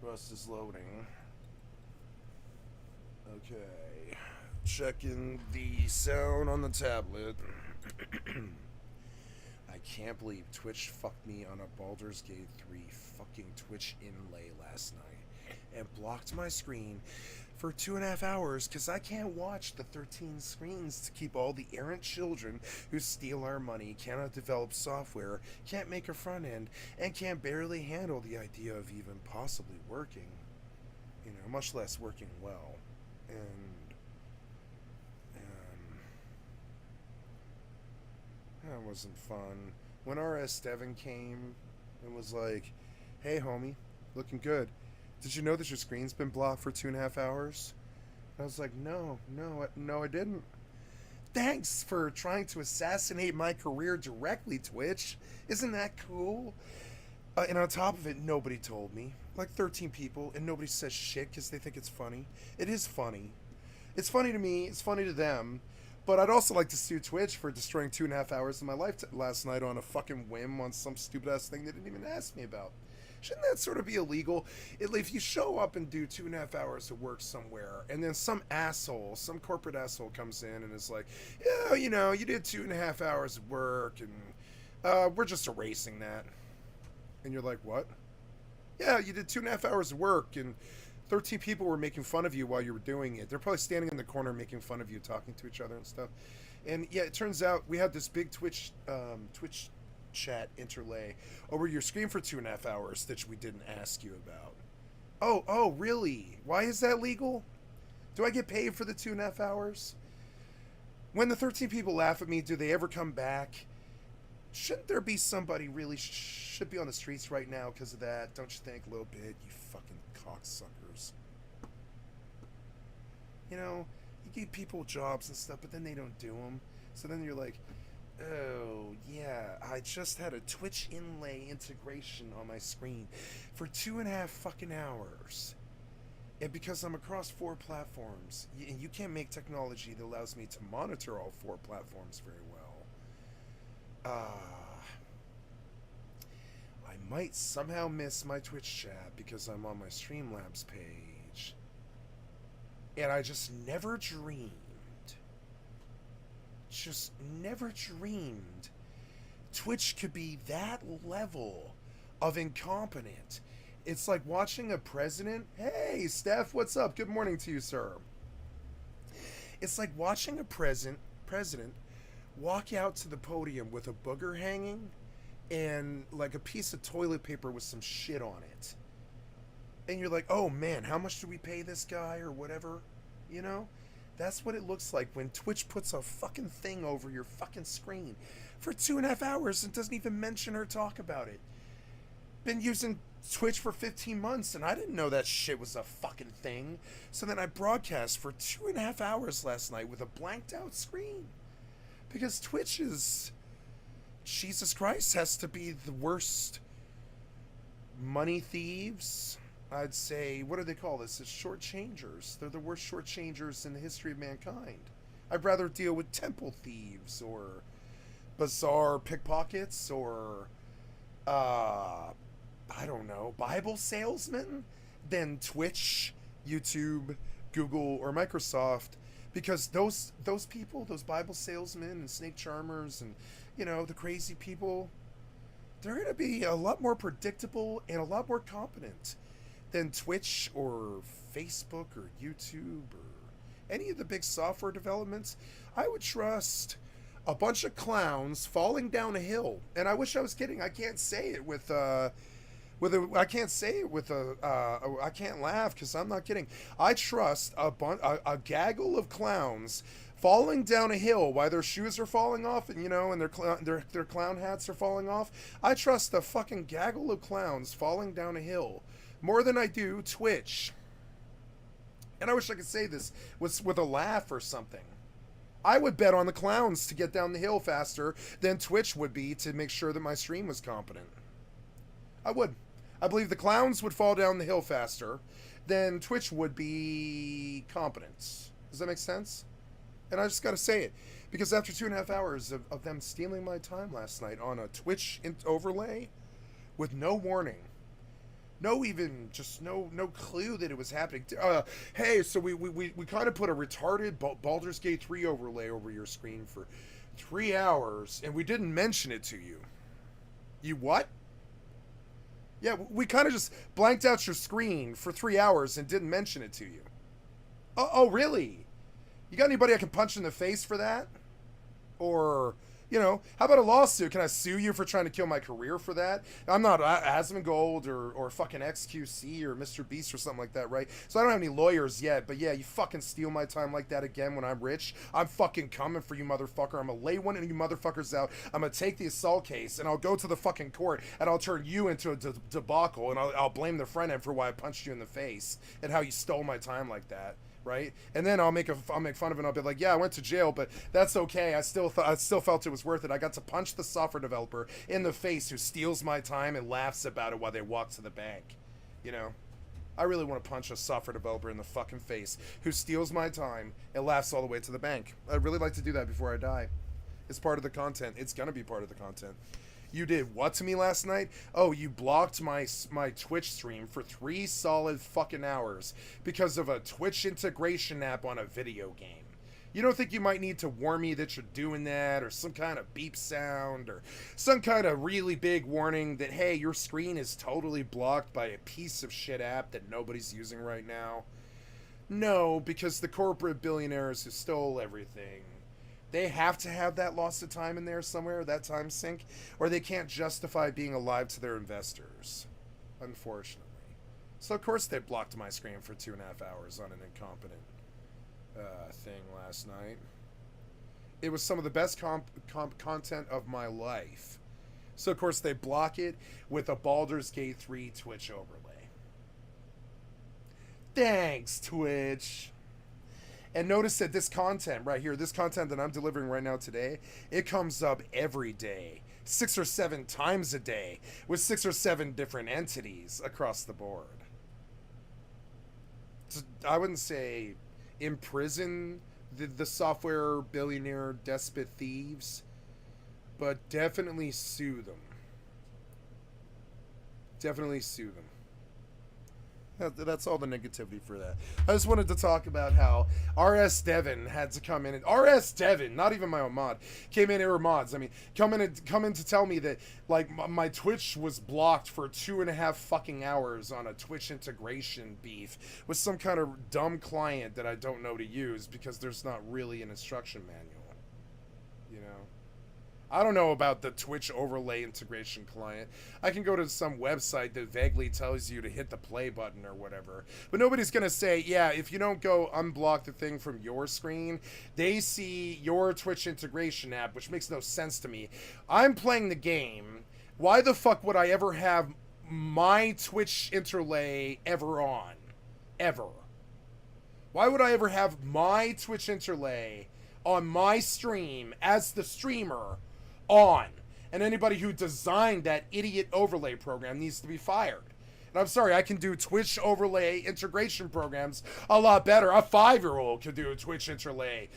Rust is loading. Okay. Checking the sound on the tablet. I can't believe Twitch fucked me on a Baldur's Gate 3 fucking Twitch inlay last night and blocked my screen for 2.5 hours because I can't watch the 13 screens to keep all the errant children who steal our money, cannot develop software, can't make a front end, and can barely handle the idea of even possibly working. You know, much less working well. And that wasn't fun. When RS Devin came and was like, "Hey, homie, looking good. Did you know that your screen's been blocked for 2.5 hours?" And I was like, no, I didn't. Thanks for trying to assassinate my career directly, Twitch. Isn't that cool? And on top of it, nobody told me. Like 13 people, and nobody says shit because they think it's funny. It is funny. It's funny to me, it's funny to them. But I'd also like to sue Twitch for destroying 2.5 hours of my life last night on a fucking whim on some stupid ass thing they didn't even ask me about. Shouldn't that sort of be illegal? If you show up and do 2.5 hours of work somewhere, and then some asshole, some corporate asshole comes in and is like, "Yeah, you did 2.5 hours of work, and we're just erasing that." And you're like, "What?" "Yeah, you did 2.5 hours of work, and 13 people were making fun of you while you were doing it. They're probably standing in the corner making fun of you, talking to each other and stuff." And yeah, it turns out we had this big Twitch chat interlay over your screen for 2.5 hours that we didn't ask you about. Oh, really? Why is that legal? Do I get paid for the 2.5 hours? When the 13 people laugh at me, do they ever come back? Shouldn't there be somebody really should be on the streets right now because of that? Don't you think, a little bit, you fucking cocksuckers? You give people jobs and stuff, but then they don't do them. So then you're like, "Oh, yeah, I just had a Twitch inlay integration on my screen for 2.5 fucking hours. And because I'm across 4 platforms, and you can't make technology that allows me to monitor all 4 platforms very well. I might somehow miss my Twitch chat because I'm on my Streamlabs page. And I just never dreamed Twitch could be that level of incompetent. It's like watching a president. Hey, Steph, what's up? Good morning to you, sir. It's like watching a president walk out to the podium with a booger hanging and like a piece of toilet paper with some shit on it. And you're like, "Oh man, how much do we pay this guy?" or whatever, you know? That's what it looks like when Twitch puts a fucking thing over your fucking screen for 2.5 hours and doesn't even mention or talk about it. Been using Twitch for 15 months and I didn't know that shit was a fucking thing. So then I broadcast for 2.5 hours last night with a blanked out screen. Because Twitch is, Jesus Christ, has to be the worst money thieves. I'd say, what do they call this? It's shortchangers. They're the worst shortchangers in the history of mankind. I'd rather deal with temple thieves or bizarre pickpockets or, I don't know, Bible salesmen than Twitch, YouTube, Google, or Microsoft. Because those people, those Bible salesmen and snake charmers and, the crazy people, they're going to be a lot more predictable and a lot more competent than Twitch or Facebook or YouTube or any of the big software developments. I would trust a bunch of clowns falling down a hill. And I wish I was kidding. I can't say it I can't laugh because I'm not kidding. I trust a gaggle of clowns falling down a hill while their shoes are falling off and their clown hats are falling off. I trust a fucking gaggle of clowns falling down a hill more than I do Twitch. And I wish I could say this with a laugh or something. I would bet on the clowns to get down the hill faster than Twitch would be to make sure that my stream was competent. I would. I believe the clowns would fall down the hill faster than Twitch would be competent. Does that make sense? And I just gotta say it. Because after 2.5 hours of them stealing my time last night on a Twitch overlay with no warning, no clue that it was happening. Hey, so we kind of put a retarded Baldur's Gate 3 overlay over your screen for 3 hours, and we didn't mention it to you. You what? Yeah, we kind of just blanked out your screen for 3 hours and didn't mention it to you. Oh, really? You got anybody I can punch in the face for that? Or, how about a lawsuit? Can I sue you for trying to kill my career for that? I'm not Asmongold or fucking XQC or Mr. Beast or something like that, right? So I don't have any lawyers yet, but yeah, you fucking steal my time like that again when I'm rich, I'm fucking coming for you, motherfucker. I'm gonna lay one of you motherfuckers out. I'm gonna take the assault case and I'll go to the fucking court and I'll turn you into a debacle and I'll blame the front end for why I punched you in the face and how you stole my time like that. Right, and then I'll make fun of it. And I'll be like, yeah, I went to jail, but that's okay. I still felt it was worth it. I got to punch the software developer in the face who steals my time and laughs about it while they walk to the bank. I really want to punch a software developer in the fucking face who steals my time and laughs all the way to the bank. I'd really like to do that before I die. It's part of the content. It's gonna be part of the content. You did what to me last night? Oh, you blocked my Twitch stream for 3 solid fucking hours because of a Twitch integration app on a video game. You don't think you might need to warn me that you're doing that, or some kind of beep sound, or some kind of really big warning that, hey, your screen is totally blocked by a piece of shit app that nobody's using right now? No, because the corporate billionaires who stole everything, they have to have that loss of time in there somewhere, that time sink, or they can't justify being alive to their investors, unfortunately. So, of course, they blocked my screen for 2.5 hours on an incompetent thing last night. It was some of the best content of my life. So, of course, they block it with a Baldur's Gate 3 Twitch overlay. Thanks, Twitch. And notice that this content right here, this content that I'm delivering right now today, it comes up every day, 6 or 7 times a day, with 6 or 7 different entities across the board. So I wouldn't say imprison the software billionaire despot thieves, but definitely sue them. Definitely sue them. That's all the negativity for that. I just wanted to talk about how RS Devon had to come in, and RS Devon, not even my own mod, came in, or mods, I mean, come in to tell me that, like, my Twitch was blocked for 2.5 fucking hours on a Twitch integration beef with some kind of dumb client that I don't know to use because there's not really an instruction manual, you know? I don't know about the Twitch overlay integration client. I can go to some website that vaguely tells you to hit the play button or whatever. But nobody's going to say, yeah, if you don't go unblock the thing from your screen, they see your Twitch integration app, which makes no sense to me. I'm playing the game. Why the fuck would I ever have my Twitch interlay ever on? Ever. Why would I ever have my Twitch interlay on my stream as the streamer on? And anybody who designed that idiot overlay program needs to be fired. And I'm sorry, I can do Twitch overlay integration programs a lot better. A 5-year-old could do a Twitch interlay.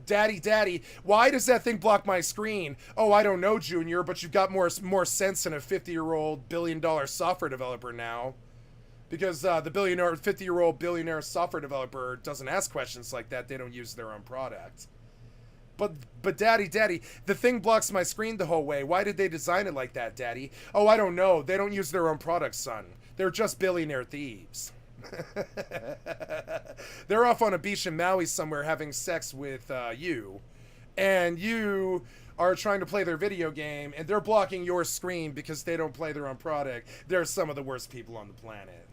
Daddy, why does that thing block my screen? Oh, I don't know, Junior, but you've got more sense than a 50-year-old billion-dollar software developer now. Because the 50-year-old billionaire software developer doesn't ask questions like that. They don't use their own product. But Daddy, the thing blocks my screen the whole way. Why did they design it like that, Daddy? Oh, I don't know. They don't use their own product, son. They're just billionaire thieves. They're off on a beach in Maui somewhere having sex with you. And you are trying to play their video game, and they're blocking your screen because they don't play their own product. They're some of the worst people on the planet.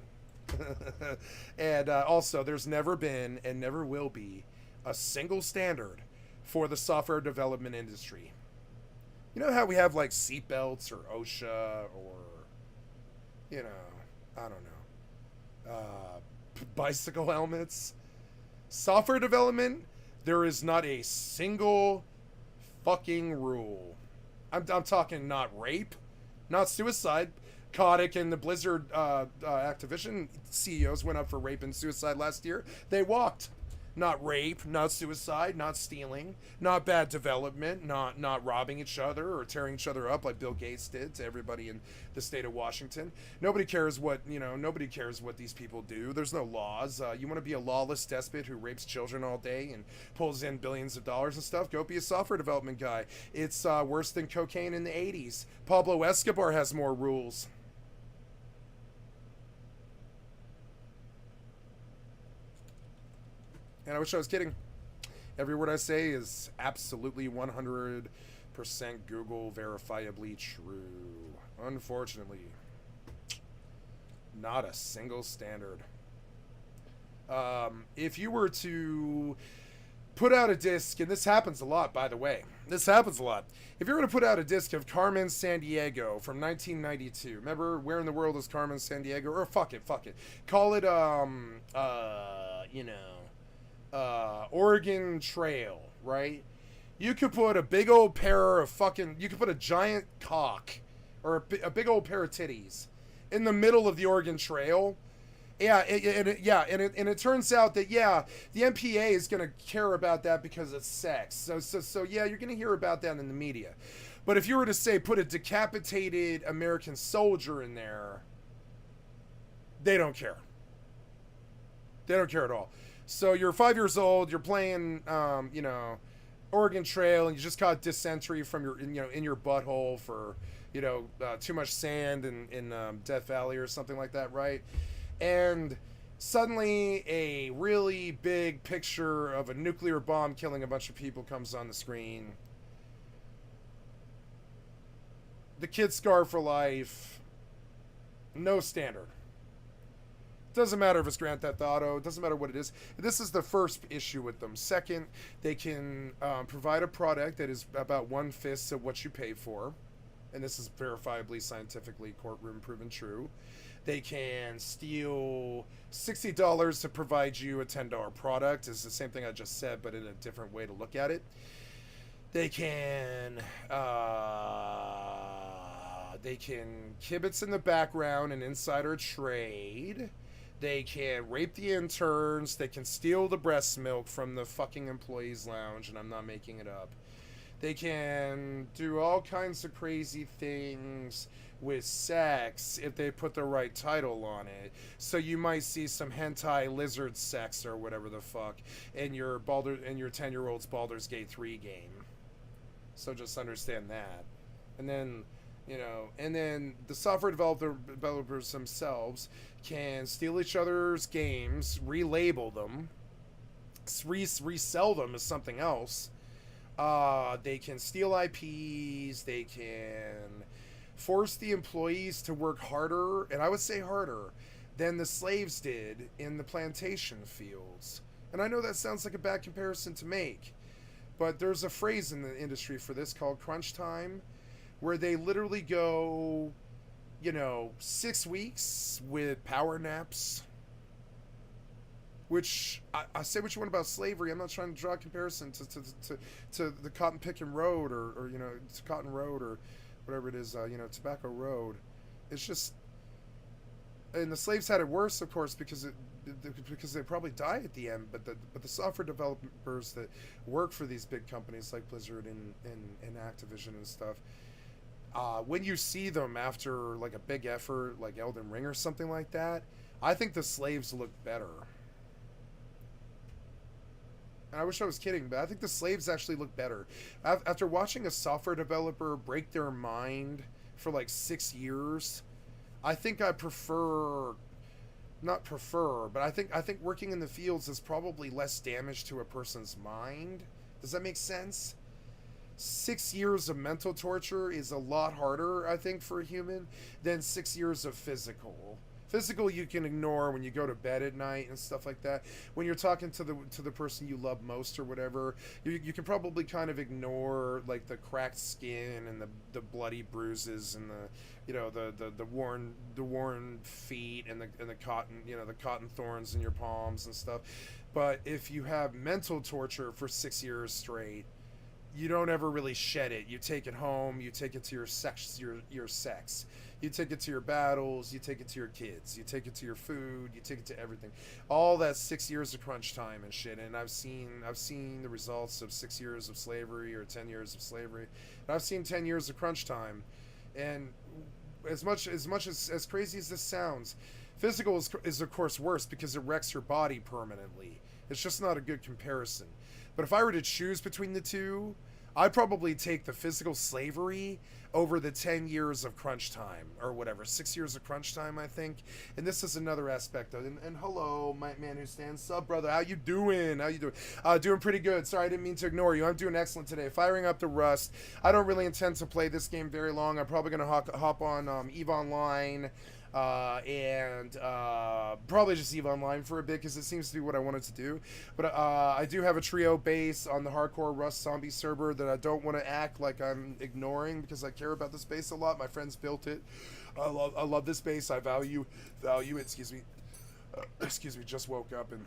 And also, there's never been and never will be a single standard for the software development industry. You know how we have like seatbelts or OSHA or, you know, I don't know, bicycle helmets? Software development, there is not a single fucking rule. I'm talking not rape, not suicide. Kotick and the Blizzard Activision CEOs went up for rape and suicide last year. They walked. Not rape, not suicide, not stealing, not bad development, not robbing each other or tearing each other up like Bill Gates did to everybody in the state of Washington. Nobody cares what, nobody cares what these people do. There's no laws. You want to be a lawless despot who rapes children all day and pulls in billions of dollars and stuff? Go be a software development guy. It's worse than cocaine in the 80s. Pablo Escobar has more rules. And I wish I was kidding. Every word I say is absolutely 100% Google verifiably true. Unfortunately, not a single standard. If you were to put out a disc, and this happens a lot, by the way. This happens a lot. If you were to put out a disc of Carmen Sandiego from 1992, remember Where in the World is Carmen Sandiego? Or fuck it. Call it, Oregon Trail, right? You could put a big old pair of you could put a giant cock or a big old pair of titties in the middle of the Oregon Trail. Yeah, and it turns out that, the MPA is going to care about that because it's sex. So yeah, you're going to hear about that in the media. But if you were to say put a decapitated American soldier in there, they don't care. They don't care at all. So you're 5 years old, you're playing, Oregon Trail, and you just caught dysentery from in your butthole for, too much sand in Death Valley or something like that, right? And suddenly a really big picture of a nuclear bomb killing a bunch of people comes on the screen. The kid's scarred for life. No standard. Doesn't matter if it's Grand Theft Auto. It doesn't matter what it is. This is the first issue with them. Second, they can provide a product that is about 1/5 of what you pay for. And this is verifiably, scientifically, courtroom proven true. They can steal $60 to provide you a $10 product. It's the same thing I just said, but in a different way to look at it. They can kibitz in the background and insider trade. They can rape the interns. They can steal the breast milk from the fucking employees' lounge, and I'm not making it up. They can do all kinds of crazy things with sex if they put the right title on it. So you might see some hentai lizard sex or whatever the fuck in your 10-year-old's Baldur's Gate 3 game. So just understand that. And then the software developers themselves can steal each other's games, relabel them, resell them as something else. They can steal IPs. They can force the employees to work harder, and I would say harder, than the slaves did in the plantation fields. And I know that sounds like a bad comparison to make, but there's a phrase in the industry for this called crunch time, where they literally go, 6 weeks with power naps. Which, I say what you want about slavery. I'm not trying to draw a comparison to the Cotton Picking Road or to Cotton Road or whatever it is, Tobacco Road. It's just, and the slaves had it worse, of course, because they probably die at the end. But the software developers that work for these big companies like Blizzard and Activision and stuff, when you see them after like a big effort like Elden Ring or something like that, I think the slaves look better. And I wish I was kidding, but I think the slaves actually look better. After watching a software developer break their mind for like 6 years, I think I think working in the fields is probably less damage to a person's mind. Does that make sense? 6 years of mental torture is a lot harder, I think, for a human than 6 years of physical. Physical you can ignore when you go to bed at night and stuff like that. When you're talking to the person you love most or whatever, you can probably kind of ignore like the cracked skin and the bloody bruises and the worn feet and the cotton thorns in your palms and stuff. But if you have mental torture for 6 years straight, you don't ever really shed it. You take it home. You take it to your sex. Your sex. You take it to your battles. You take it to your kids. You take it to your food. You take it to everything. All that 6 years of crunch time and shit. And I've seen the results of 6 years of slavery or 10 years of slavery. And I've seen 10 years of crunch time. And as much as crazy as this sounds, physical is of course worse because it wrecks your body permanently. It's just not a good comparison. But if I were to choose between the two, I'd probably take the physical slavery over the 10 years of crunch time, or whatever, 6 years of crunch time, I think. And this is another aspect of it. And hello, my man who stands up, brother. How you doing? Doing pretty good. Sorry, I didn't mean to ignore you. I'm doing excellent today. Firing up the Rust. I don't really intend to play this game very long. I'm probably going to hop on EVE Online. And probably just EVE Online for a bit because it seems to be what I wanted to do. But I do have a trio base on the hardcore Rust zombie server that I don't want to act like I'm ignoring because I care about this base a lot. My friends built it. I love this base. I value it. Excuse me. Just woke up and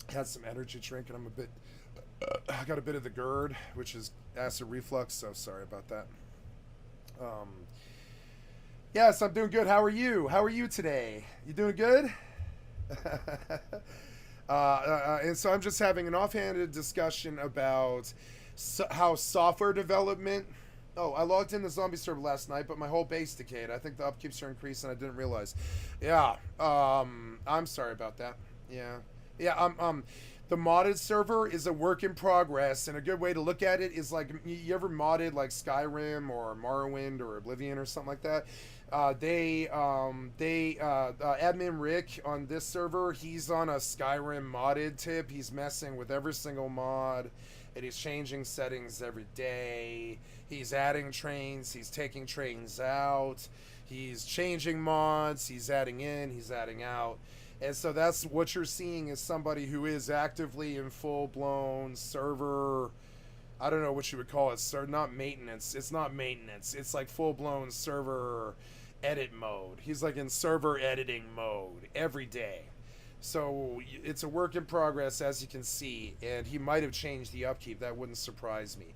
had some energy drink, and I'm a bit. I got a bit of the GERD, which is acid reflux. So sorry about that. Yes, I'm doing good. How are you? How are you today? You doing good? And so I'm just having an offhanded discussion about how software development... Oh, I logged in the zombie server last night, but my whole base decayed. I think the upkeeps are increased, and I didn't realize. Yeah, I'm sorry about that. Yeah. The modded server is a work in progress, and a good way to look at it is like, you ever modded like Skyrim or Morrowind or Oblivion or something like that? Admin Rick on this server, he's on a Skyrim modded tip. He's messing with every single mod, and he's changing settings every day. He's adding trains, he's taking trains out, he's changing mods, he's adding in, he's adding out. And so that's what you're seeing is somebody who is actively in full-blown server, I don't know what you would call it, sir, not maintenance. It's not maintenance. It's like full-blown server edit mode. He's like in server editing mode every day. So it's a work in progress, as you can see, and he might have changed the upkeep. That wouldn't surprise me.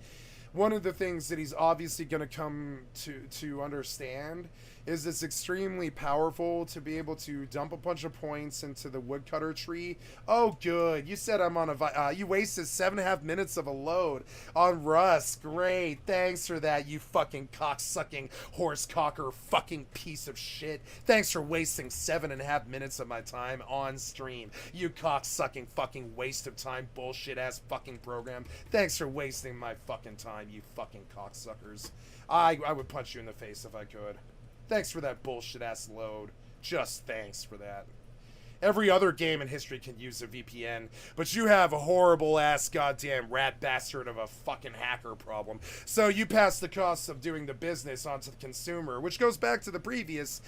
One of the things that he's obviously going to come to understand is it's extremely powerful to be able to dump a bunch of points into the woodcutter tree. Oh, good. You said I'm on a... you wasted 7.5 minutes of a load on Rust. Great. Thanks for that, you fucking cocksucking horsecocker fucking piece of shit. Thanks for wasting 7.5 minutes of my time on stream. You cocksucking fucking waste of time bullshit-ass fucking program. Thanks for wasting my fucking time, you fucking cocksuckers. I would punch you in the face if I could. Thanks for that bullshit-ass load. Just thanks for that. Every other game in history can use a VPN, but you have a horrible-ass goddamn rat bastard of a fucking hacker problem. So you pass the costs of doing the business onto the consumer, which goes back to the previous,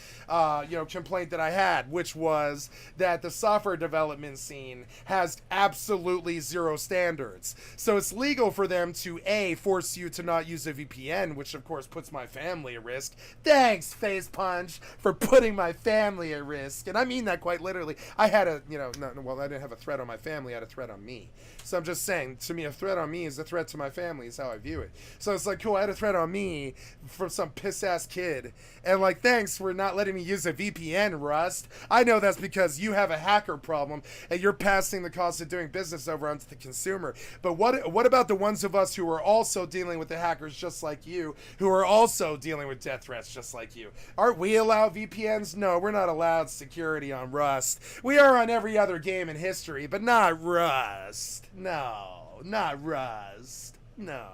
complaint that I had, which was that the software development scene has absolutely zero standards. So it's legal for them to, A, force you to not use a VPN, which of course puts my family at risk. Thanks, Face Punch, for putting my family at risk. And I mean that quite literally. I had I didn't have a threat on my family, I had a threat on me. So I'm just saying, to me, a threat on me is a threat to my family, is how I view it. So it's like, cool, I had a threat on me from some piss-ass kid. And like, thanks for not letting me use a VPN, Rust. I know that's because you have a hacker problem, and you're passing the cost of doing business over onto the consumer. But what about the ones of us who are also dealing with the hackers just like you, who are also dealing with death threats just like you? Aren't we allowed VPNs? No, we're not allowed security on Rust. We are on every other game in history, but not Rust. No, not Rust. No.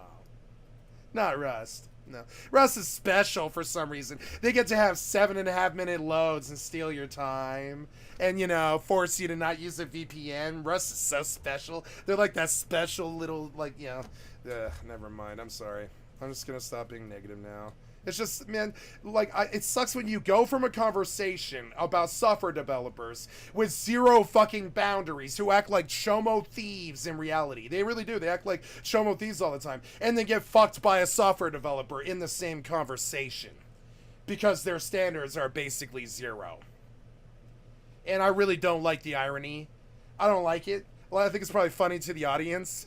Not Rust. No. Rust is special for some reason. They get to have 7.5 minute loads and steal your time. And, force you to not use a VPN. Rust is so special. They're like that special little, never mind. I'm sorry. I'm just gonna stop being negative now. It's just, man, it sucks when you go from a conversation about software developers with zero fucking boundaries who act like chomo thieves in reality. They really do. They act like chomo thieves all the time. And then get fucked by a software developer in the same conversation. Because their standards are basically zero. And I really don't like the irony. I don't like it. Well, I think it's probably funny to the audience.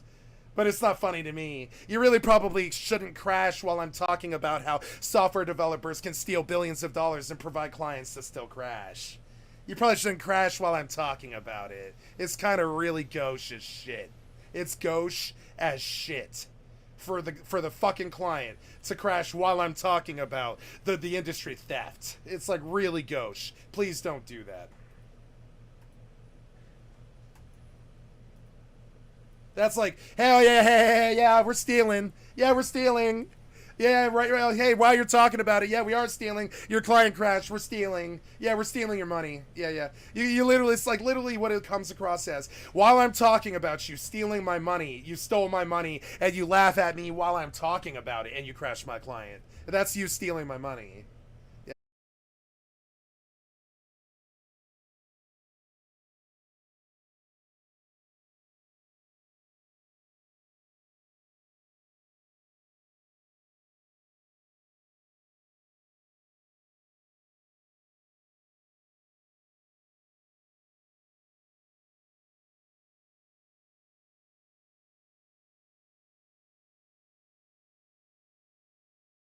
But it's not funny to me. You really probably shouldn't crash while I'm talking about how software developers can steal billions of dollars and provide clients to still crash. You probably shouldn't crash while I'm talking about it. It's kind of really gauche as shit. It's gauche as shit for the fucking client to crash while I'm talking about the industry theft. It's like really gauche. Please don't do that. That's like, hell yeah, hey, yeah, we're stealing. Yeah, we're stealing. Yeah, right. Well, hey, while you're talking about it, yeah, we are stealing. Your client crashed. We're stealing. Yeah, we're stealing your money. Yeah, yeah. You literally, it's like literally what it comes across as. While I'm talking about you stealing my money, you stole my money, and you laugh at me while I'm talking about it, and you crash my client. That's you stealing my money.